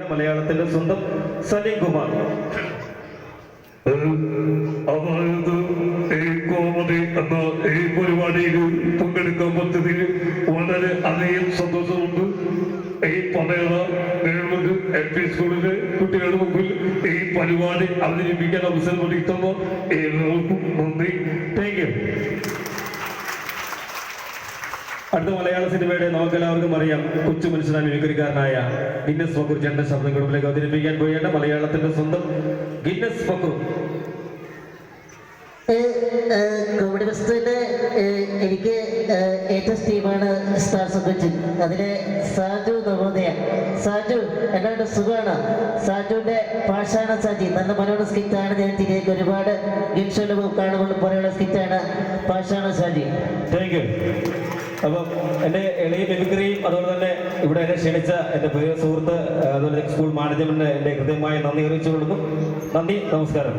മലയാളത്തിന്റെ സ്വന്തം സലീം കുമാർ. അതായത് ഈ കോമഡി എന്ന ഈ പരിപാടിയിൽ പങ്കെടുക്കാൻ പറ്റിയതിൽ വളരെ അധികം സന്തോഷമുണ്ട്. ഈ പടയറ ഗവൺമെന്റ് LP സ്കൂളിലെ കുട്ടികളുടെ മുമ്പിൽ ഈ പരിപാടി അവതരിപ്പിക്കാൻ അവസരം ഒരുക്കുന്ന ഏവർക്കും നന്ദി. Thank you. അടുത്ത മലയാള സിനിമയുടെ നമുക്കെല്ലാവർക്കും അറിയാം കൊച്ചു മനുഷ്യനായ മിമിക്രിക്കാരനായ ഗിന്നസ് ബക്കൂർ ചേട്ടന്റെ ശബ്ദം കുടുംബത്തിലേക്ക് അവതരിപ്പിക്കാൻ പോയാണ് മലയാളത്തിന്റെ സ്വന്തം ഗിന്നസ് ബക്കൂർ. കോമഡി ഫെസ്റ്റിന്റെ എനിക്ക് ഏറ്റവും ടീമാണ് സ്റ്റാർസ് ഓഫ് കൊച്ചിൻ. അതിലെ സാജു നവോദയ. സാജു എന്നോട് സുഖമാണ്. സാജുവിന്റെ പാഷാണ സാജി നല്ല മനോഹര സ്കിറ്റാണ്. ഞാൻ തിരികെ ഒരുപാട് ഗിൻഷോയിൽ കാണുമ്പോൾ പോലെയുള്ള സ്കിറ്റാണ് പാഷാണ സാജി. Thank you. അപ്പം എൻ്റെ എളിയ മിമിക്രിയും അതുപോലെ തന്നെ ഇവിടെ എന്നെ ക്ഷണിച്ച എൻ്റെ പ്രിയ സുഹൃത്ത് അതുപോലെ സ്കൂൾ മാനേജ്മെന്റിന് എൻ്റെ ഹൃദയമായ നന്ദി അറിയിച്ചു കൊടുക്കും. നന്ദി, നമസ്കാരം.